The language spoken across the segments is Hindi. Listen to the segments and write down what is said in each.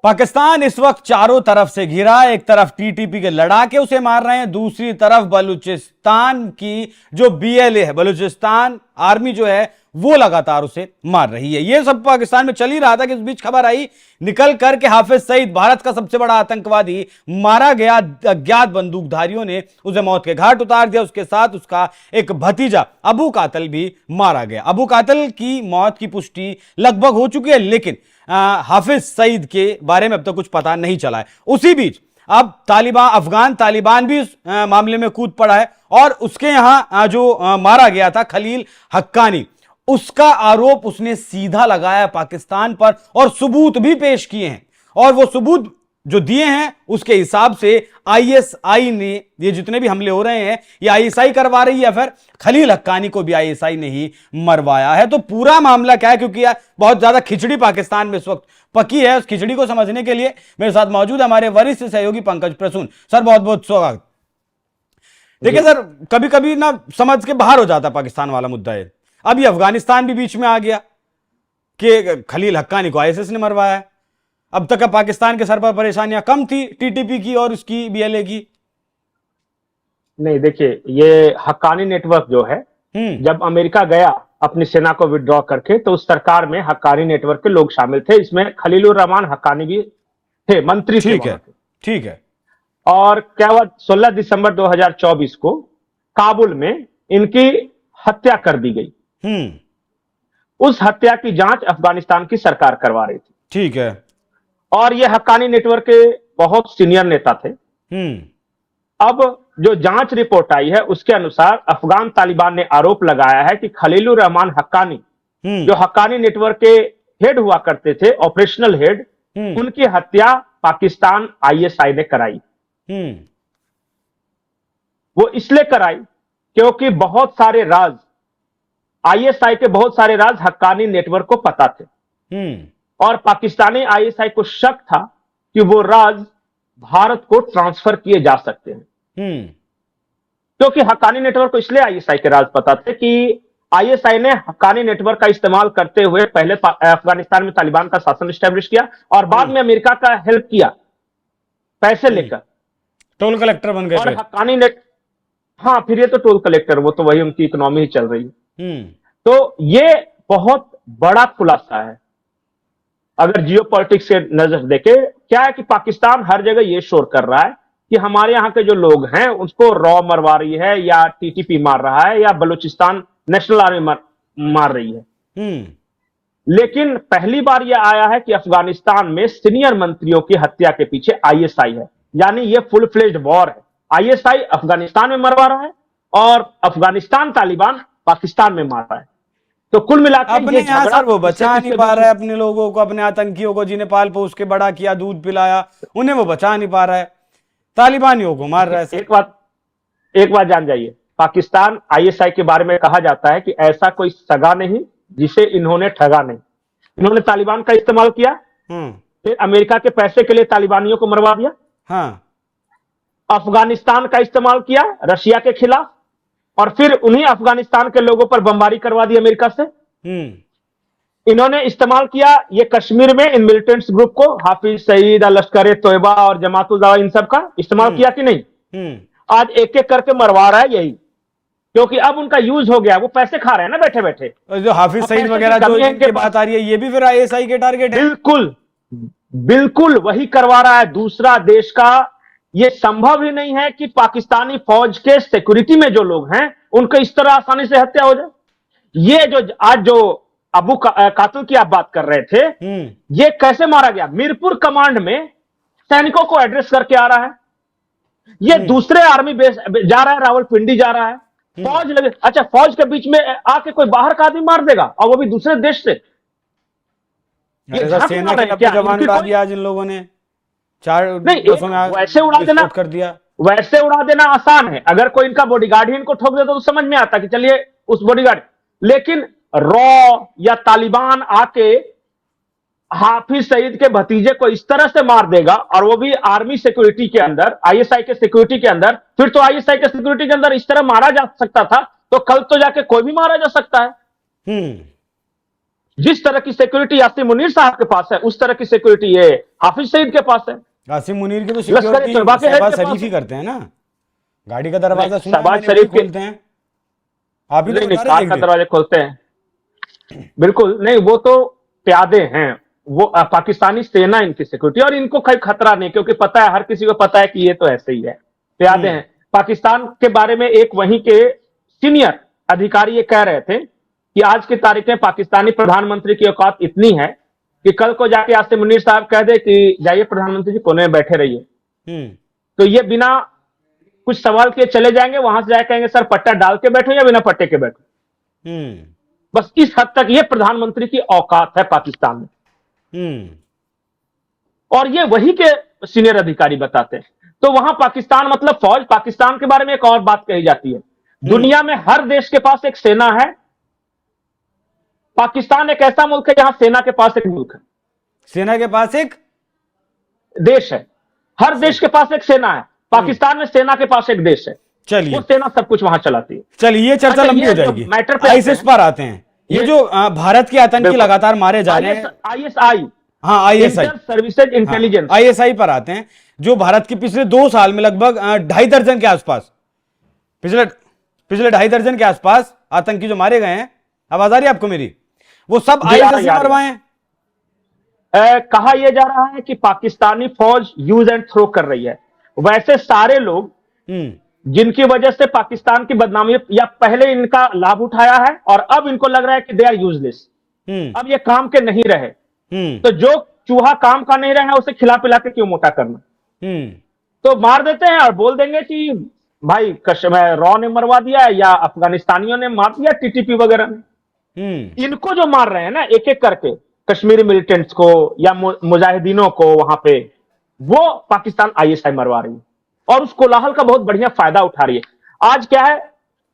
पाकिस्तान इस वक्त चारों तरफ से घिरा। एक तरफ टीटीपी के लड़ाके उसे मार रहे हैं, दूसरी तरफ बलूचिस्तान की जो बीएलए है, बलूचिस्तान आर्मी जो है, वो लगातार उसे मार रही है। ये सब पाकिस्तान में चल ही रहा था कि इस बीच खबर आई निकल कर के हाफिज सईद, भारत का सबसे बड़ा आतंकवादी, मारा गया। अज्ञात बंदूकधारियों ने उसे मौत के घाट उतार दिया। उसके साथ उसका एक भतीजा अबू कातिल भी मारा गया। अबू कातिल की मौत की पुष्टि लगभग हो चुकी है, लेकिन हाफिज सईद के बारे में अब तक कुछ पता नहीं चला है। उसी बीच अब अफगान तालिबान भी इस मामले में कूद पड़ा है और उसके यहां जो मारा गया था खलील हक्कानी, उसका आरोप उसने सीधा लगाया पाकिस्तान पर और सबूत भी पेश किए हैं। और वो सबूत जो दिए हैं उसके हिसाब से आईएसआई ने, ये जितने भी हमले हो रहे हैं ये आईएसआई करवा रही है, फिर खलील हक्कानी को भी आईएसआई ने ही मरवाया है। तो पूरा मामला क्या है, क्योंकि बहुत ज्यादा खिचड़ी पाकिस्तान में इस वक्त पकी है। उस खिचड़ी को समझने के लिए मेरे साथ मौजूद है हमारे वरिष्ठ सहयोगी पंकज प्रसून। सर बहुत बहुत स्वागत। देखिए सर, कभी कभी ना समझ के बाहर हो जाता पाकिस्तान वाला मुद्दा है। अब ये अफगानिस्तान भी बीच में आ गया कि खलील हक्कानी को आईएसआई ने मरवाया है। अब तक पाकिस्तान के सर पर परेशानियां कम थी टीटीपी की और उसकी बीएलए की। नहीं, देखिए, ये हक्कानी नेटवर्क जो है, जब अमेरिका गया अपनी सेना को विड्रॉ करके, तो उस सरकार में हक्कानी नेटवर्क के लोग शामिल थे। इसमें खलीलुर रहमान हक्कानी भी थे, मंत्री थे। ठीक है। और क्या हुआ, 16 दिसंबर 2024 को काबुल में इनकी हत्या कर दी गई। उस हत्या की जांच अफगानिस्तान की सरकार करवा रही थी। ठीक है। और ये हक्कानी नेटवर्क के बहुत सीनियर नेता थे। अब जो जांच रिपोर्ट आई है उसके अनुसार अफगान तालिबान ने आरोप लगाया है कि खलीलुर रहमान हक्कानी, जो हक्कानी नेटवर्क के हेड हुआ करते थे, ऑपरेशनल हेड, उनकी हत्या पाकिस्तान आईएसआई ने कराई। वो इसलिए कराई क्योंकि बहुत सारे राज, आईएसआई के बहुत सारे राज हक्कानी नेटवर्क को पता थे और पाकिस्तानी आईएसआई को शक था कि वो राज भारत को ट्रांसफर किए जा सकते हैं। क्योंकि हक्कानी नेटवर्क को इसलिए आईएसआई के राज पता थे कि आईएसआई ने हक्कानी नेटवर्क का इस्तेमाल करते हुए पहले अफगानिस्तान में तालिबान का शासन स्टैब्लिश किया और बाद में अमेरिका का हेल्प किया पैसे लेकर, टोल कलेक्टर बन गए। और हक्कानी ने, हाँ, फिर ये तो टोल कलेक्टर, वो तो वही उनकी इकोनॉमी ही चल रही है। तो ये बहुत बड़ा खुलासा है अगर जियोपॉलिटिक्स से नजर देखे। क्या है कि पाकिस्तान हर जगह ये शोर कर रहा है कि हमारे यहां के जो लोग हैं उसको रॉ मरवा रही है, या टीटीपी मार रहा है, या बलूचिस्तान नेशनल आर्मी मार रही है। लेकिन पहली बार यह आया है कि अफगानिस्तान में सीनियर मंत्रियों की हत्या के पीछे आईएसआई है। यानी यह फुल फ्लेज्ड वॉर है। आईएसआई अफगानिस्तान में मरवा रहा है और अफगानिस्तान तालिबान पाकिस्तान में मार रहा है। तो कुल मिलाकर अपने यहाँ सर वो बचा नहीं पा रहा है अपने लोगों को, अपने आतंकियों को जिन्हें पाल पोस के बड़ा किया, दूध पिलाया, उन्हें वो बचा नहीं पा रहा है, तालिबानियों को मार रहा है। एक बात जान जाइए, पाकिस्तान आईएसआई के बारे में कहा जाता है कि ऐसा कोई सगा नहीं जिसे इन्होंने ठगा नहीं। इन्होंने तालिबान का इस्तेमाल किया, फिर अमेरिका के पैसे के लिए तालिबानियों को मरवा दिया। अफगानिस्तान का इस्तेमाल किया रशिया के खिलाफ, और फिर उन्हीं अफगानिस्तान के लोगों पर बमबारी करवा दी अमेरिका से। इन्होंने इस्तेमाल किया ये कश्मीर में इन मिलिटेंट्स ग्रुप को, हाफिज सईद, लश्कर तोयबा और जमातुल दावा, इन सब का इस्तेमाल किया कि नहीं? आज एक एक करके मरवा रहा है यही, क्योंकि अब उनका यूज हो गया, वो पैसे खा रहे हैं ना बैठे बैठे। जो हाफिज सईद वगैरह जो इनकी बात आ रही है, ये भी फिर आईएसआई के टारगेट है। बिल्कुल बिल्कुल वही करवा रहा है। दूसरा देश का ये संभव ही नहीं है कि पाकिस्तानी फौज के सिक्योरिटी में जो लोग हैं उनको इस तरह आसानी से हत्या हो जाए। ये जो आज जो अबू कातिल की आप बात कर रहे थे, ये कैसे मारा गया? मीरपुर कमांड में सैनिकों को एड्रेस करके आ रहा है। ये दूसरे आर्मी बेस जा रहा है, रावलपिंडी जा रहा है, फौज लगे। अच्छा, फौज के बीच में आके कोई बाहर का आदमी मार देगा, और वो भी दूसरे देश से। सेना के जवान उड़ा दिया जिन लोगों ने, वैसे उड़ा देना कर दिया। वैसे उड़ा देना आसान है। अगर कोई इनका बॉडीगार्ड ही इनको ठोक देता तो समझ में आता कि चलिए उस बॉडीगार्ड। लेकिन रॉ या तालिबान आके हाफिज सईद के भतीजे को इस तरह से मार देगा, और वो भी आर्मी सिक्योरिटी के अंदर, आईएसआई के सिक्योरिटी के अंदर। फिर तो आईएसआई के सिक्योरिटी के अंदर इस तरह मारा जा सकता था, तो कल तो जाके कोई भी मारा जा सकता है। जिस तरह की सिक्योरिटी यासीन मुनीर साहब के पास है, उस तरह की सिक्योरिटी ये हाफिज सईद के पास है। आसिम मुनीर की तो लश्कर सिक्योरिटी तोयबा के हेड शहबाज के पास शरीफ ही है। करते हैं ना। गाड़ी का दरवाजा सुना है शहबाज मैंने, वही शरीफ के खोलते हैं। आप ही तो नहीं बता रहे कार थे एक का दिन। दरवाजे खोलते हैं, बिल्कुल नहीं, वो तो प्यादे हैं, वो पाकिस्तानी सेना इनकी सिक्योरिटी, और इनको कोई खतरा नहीं, क्योंकि पता है, हर किसी को पता है कि ये तो ऐसे ही है, प्यादे हैं। पाकिस्तान के बारे में एक वहीं के सीनियर अधिकारी ये कह रहे थे कि आज की तारीख में पाकिस्तानी प्रधानमंत्री की औकात इतनी है कि कल को जाके आसिम मुनीर साहब कह दे कि जाइए प्रधानमंत्री जी कोने में बैठे रहिए, हम्म। तो ये बिना कुछ सवाल किए चले जाएंगे, वहां से जाके कहेंगे सर पट्टा डाल के बैठो या बिना पट्टे के बैठो। हम्म। बस इस हद तक ये प्रधानमंत्री की औकात है पाकिस्तान में, और ये वही के सीनियर अधिकारी बताते हैं। तो वहां पाकिस्तान मतलब फौज, पाकिस्तान के बारे में एक और बात कही जाती है, दुनिया में हर देश के पास एक सेना है, पाकिस्तान एक ऐसा मुल्क है जहां सेना के पास एक मुल्क है, सेना के पास एक देश है। हर देश के पास एक सेना है, पाकिस्तान में सेना के पास एक देश है, चलिए वो सेना सब कुछ वहां चलाती है। चलिए, ये चर्चा अच्छा, लंबी ये हो जो जाएगी। मैटर पे आईएसएस पर आते हैं। ये जो भारत के आतंकी बिल्कुल। लगातार मारे जा रहे हैं, आईएसआई, हाँ ISI, inter services intelligence, ISI पर आते हैं, जो भारत के पिछले 2 साल में लगभग 2.5 दर्जन के आसपास, पिछले 2.5 दर्जन के आसपास आतंकी जो मारे गए हैं, आवाज आ रही है आपको मेरी, वो सब आईएसएस से मरवाए हैं। कहा यह जा रहा है कि पाकिस्तानी फौज यूज एंड थ्रो कर रही है। वैसे सारे लोग जिनकी वजह से पाकिस्तान की बदनामी या पहले इनका लाभ उठाया है और अब इनको लग रहा है कि दे आर यूजलेस, अब ये काम के नहीं रहे, तो जो चूहा काम का नहीं रहा है उसे खिला पिला के क्यों मोटा करना, तो मार देते हैं और बोल देंगे कि भाई कश्मीर रॉ ने मरवा दिया है या अफगानिस्तानियों ने मार दिया, टीटीपी वगैरह ने। इनको जो मार रहे हैं ना एक एक करके, कश्मीरी मिलिटेंट्स को या मुजाहिदीनों को, वहां पे वो पाकिस्तान आईएसआई मरवा रही है और उस कोलाहल का बहुत बढ़िया फायदा उठा रही है। आज क्या है,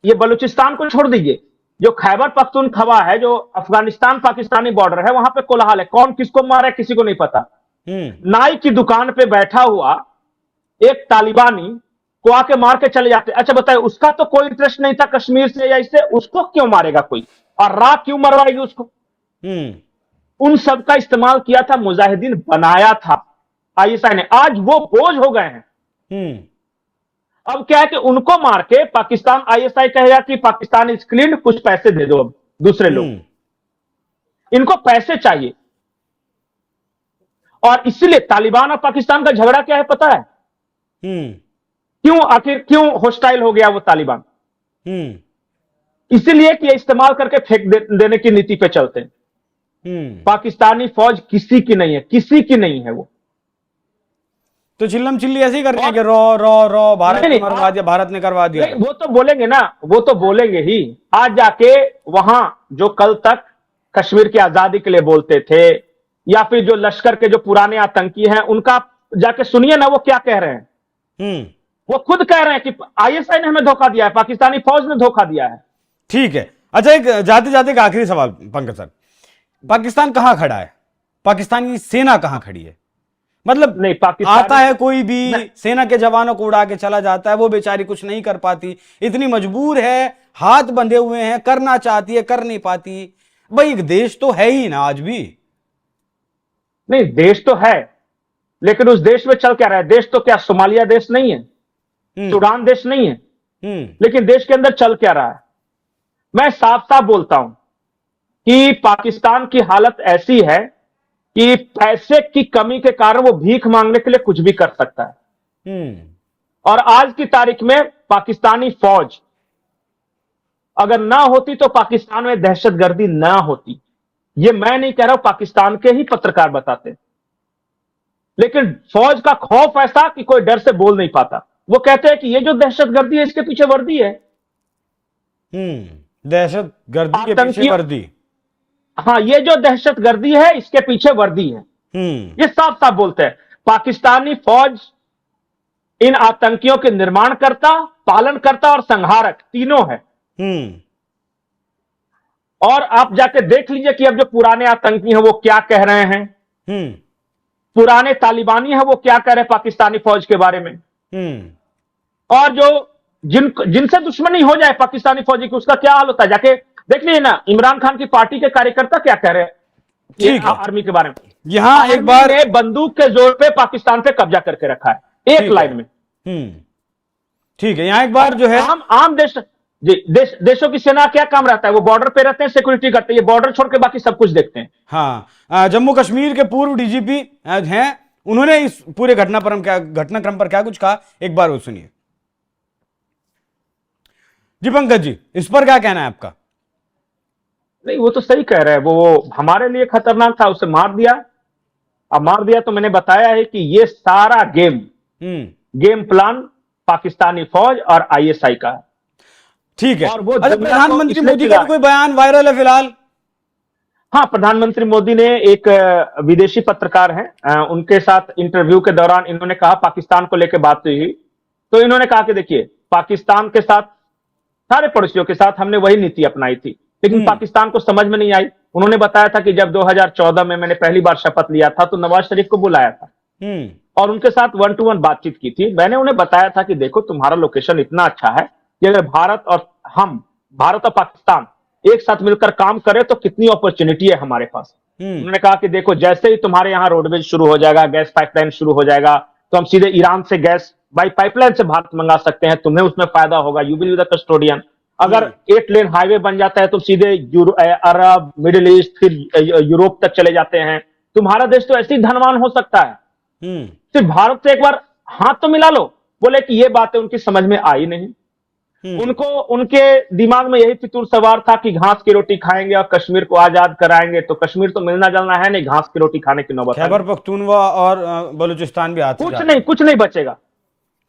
ये बलूचिस्तान को छोड़ दीजिए, जो खैबर पख्तूनख्वा है, जो अफगानिस्तान पाकिस्तानी बॉर्डर है, वहां पे कोलाहल है, कौन किसको मारा है किसी को नहीं पता। नाई की दुकान पे बैठा हुआ एक तालिबानी को आके मार के चले जाते। अच्छा बताए, उसका तो कोई इंटरेस्ट नहीं था कश्मीर से या इससे, उसको क्यों मारेगा कोई, और रात क्यों मरवाएगी उसको। उन सब का इस्तेमाल किया था, मुजाहिदीन बनाया था आईएसआई ने, आज वो बोझ हो गए हैं। अब क्या है कि उनको मार के पाकिस्तान, आईएसआई कहेगा कि पाकिस्तान इज क्लीन, कुछ पैसे दे दो। अब दूसरे लोग, इनको पैसे चाहिए, और इसीलिए तालिबान और पाकिस्तान का झगड़ा क्या है पता है, क्यों, आखिर क्यों होस्टाइल हो गया वो तालिबान, इसीलिए कि ये इस्तेमाल करके फेंक देने की नीति पे चलते हैं। पाकिस्तानी फौज किसी की नहीं है, किसी की नहीं है वो, तो चिल्लम चिल्ली ऐसे ही कर रहे हैं कि रॉ रॉ रॉ भारत ने मरवा दिया, भारत ने करवा दिया। वो तो बोलेंगे ना, वो तो बोलेंगे ही। आज जाके वहां जो कल तक कश्मीर की आजादी के लिए बोलते थे, या फिर जो लश्कर के जो पुराने आतंकी हैं, उनका जाके सुनिए ना वो क्या कह रहे हैं। वो खुद कह रहे हैं कि आईएसआई ने हमें धोखा दिया है, पाकिस्तानी फौज ने धोखा दिया है। ठीक है, अच्छा एक जाते जाते एक आखिरी सवाल पंकज सर, पाकिस्तान कहां खड़ा है, पाकिस्तान की सेना कहां खड़ी है, मतलब नहीं पाकिस्तान आता है कोई भी सेना के जवानों को उड़ा के चला जाता है, वो बेचारी कुछ नहीं कर पाती, इतनी मजबूर है, हाथ बंधे हुए हैं, करना चाहती है कर नहीं पाती। भाई एक देश तो है ही ना आज भी। नहीं देश तो है, लेकिन उस देश में चल क्या रहा है, देश तो क्या सोमालिया देश नहीं है, सूडान देश नहीं है, लेकिन देश के अंदर चल क्या रहा है। मैं साफ साफ बोलता हूं कि पाकिस्तान की हालत ऐसी है कि पैसे की कमी के कारण वो भीख मांगने के लिए कुछ भी कर सकता है। और आज की तारीख में पाकिस्तानी फौज अगर ना होती तो पाकिस्तान में दहशतगर्दी ना होती। ये मैं नहीं कह रहा हूं, पाकिस्तान के ही पत्रकार बताते, लेकिन फौज का खौफ ऐसा कि कोई डर से बोल नहीं पाता। वो कहते हैं कि ये जो दहशतगर्दी है इसके पीछे वर्दी है। दहशतगर्दी के पीछे वर्दी, हाँ ये जो दहशतगर्दी है इसके पीछे वर्दी है। ये साफ साफ बोलते हैं। पाकिस्तानी फौज इन आतंकियों के निर्माणकर्ता, पालनकर्ता और संहारक तीनों है। और आप जाके देख लीजिए कि अब जो पुराने आतंकी हैं वो क्या कह रहे हैं, पुराने तालिबानी हैं वो क्या कह रहे हैं पाकिस्तानी फौज के बारे में, और जो जिनसे दुश्मनी हो जाए पाकिस्तानी फौजी की, उसका क्या हाल होता है। जाके देख लीजिए ना, इमरान खान की पार्टी के कार्यकर्ता क्या कह रहे हैं ठीक है। आर्मी के बारे में। यहां एक बार बंदूक के जोर पे पाकिस्तान पे कब्जा करके रखा है एक लाइन में। ठीक है, यहां एक बार जो है आम देश जी, देशों की सेना क्या काम रहता है, वो बॉर्डर पे रहते हैं, सिक्योरिटी करते हैं, ये बॉर्डर छोड़ के बाकी सब कुछ देखते हैं। हाँ, जम्मू कश्मीर के पूर्व डीजीपी हैं, उन्होंने इस पूरे घटनाक्रम पर क्या कुछ कहा, एक बार वो सुनिए। जी पंकज जी, इस पर क्या कहना है आपका? नहीं, वो तो सही कह रहे हैं, वो हमारे लिए खतरनाक था, उसे मार दिया। अब मार दिया तो मैंने बताया है कि ये सारा गेम प्लान पाकिस्तानी फौज और आईएसआई का है। ठीक है। और वो अच्छा, प्रधानमंत्री मोदी का कोई बयान वायरल है फिलहाल? हाँ, प्रधानमंत्री मोदी ने एक विदेशी पत्रकार हैं, उनके साथ इंटरव्यू के दौरान इन्होंने कहा, पाकिस्तान को लेकर बात हुई तो इन्होंने कहा कि देखिए, पाकिस्तान के साथ, सारे पड़ोसियों के साथ हमने वही नीति अपनाई थी, लेकिन पाकिस्तान को समझ में नहीं आई। उन्होंने बताया था कि जब 2014 में मैंने पहली बार शपथ लिया था तो नवाज शरीफ को बुलाया था और उनके साथ 1 to 1 बातचीत की थी। मैंने उन्हें बताया था कि देखो, तुम्हारा लोकेशन इतना अच्छा है कि अगर भारत और पाकिस्तान एक साथ मिलकर काम करें तो कितनी अपॉर्चुनिटी है हमारे पास। उन्होंने कहा कि देखो, जैसे ही तुम्हारे यहाँ रोडवेज शुरू हो जाएगा, गैस पाइपलाइन शुरू हो जाएगा, तो हम सीधे ईरान से गैस बाई पाइपलाइन से भारत मंगा सकते हैं, तुम्हें उसमें फायदा होगा, you will be the custodian. अगर 8 लेन हाईवे बन जाता है तो सीधे अरब, मिडिल ईस्ट, फिर यूरोप तक चले जाते हैं। तुम्हारा देश तो ऐसे ही धनवान हो सकता है, सिर्फ भारत से एक बार हाथ तो मिला लो। बोले कि ये बातें उनकी समझ में आई नहीं। उनको, उनके दिमाग में यही फितूर सवार था कि घास की रोटी खाएंगे और कश्मीर को आजाद कराएंगे, तो कश्मीर तो मिलना जुलना है नहीं, घास की रोटी खाने की नौबत। खैबर पख्तूनवा और बलूचिस्तान भी आते, कुछ नहीं बचेगा,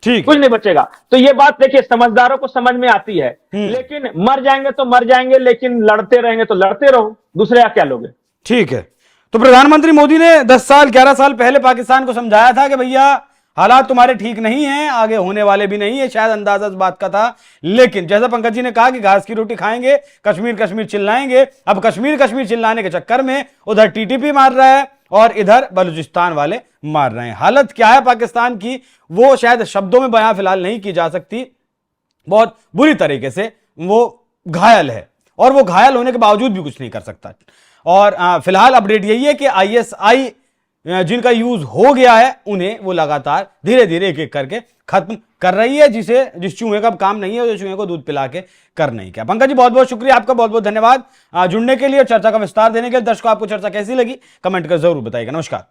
ठीक, कुछ नहीं बचेगा। तो ये बात देखिए, समझदारों को समझ में आती है, लेकिन मर जाएंगे तो मर जाएंगे, लेकिन लड़ते रहेंगे तो लड़ते रहो, दूसरे क्या लोगे। ठीक है। तो प्रधानमंत्री मोदी ने 10 साल 11 साल पहले पाकिस्तान को समझाया था कि भैया हालात तुम्हारे ठीक नहीं हैं, आगे होने वाले भी नहीं है, शायद अंदाजा इस बात का था। लेकिन जैसा पंकज जी ने कहा कि घास की रोटी खाएंगे, कश्मीर कश्मीर चिल्लाएंगे। अब कश्मीर कश्मीर चिल्लाने के चक्कर में उधर टीटीपी मार रहा है और इधर बलूचिस्तान वाले मार रहे हैं। हालत क्या है पाकिस्तान की, वो शायद शब्दों में बयां फिलहाल नहीं की जा सकती। बहुत बुरी तरीके से वो घायल है और वो घायल होने के बावजूद भी कुछ नहीं कर सकता। और फिलहाल अपडेट यही है कि आईएसआई जिनका यूज हो गया है, उन्हें वो लगातार धीरे धीरे एक एक करके खत्म कर रही है, जिस चूहे का काम नहीं है, जो चूहे को दूध पिला के कर नहीं क्या। पंकज जी, बहुत बहुत शुक्रिया आपका, बहुत बहुत धन्यवाद जुड़ने के लिए, चर्चा का विस्तार देने के लिए। दर्शकों, आपको चर्चा कैसी लगी कमेंट कर जरूर बताइएगा। नमस्कार।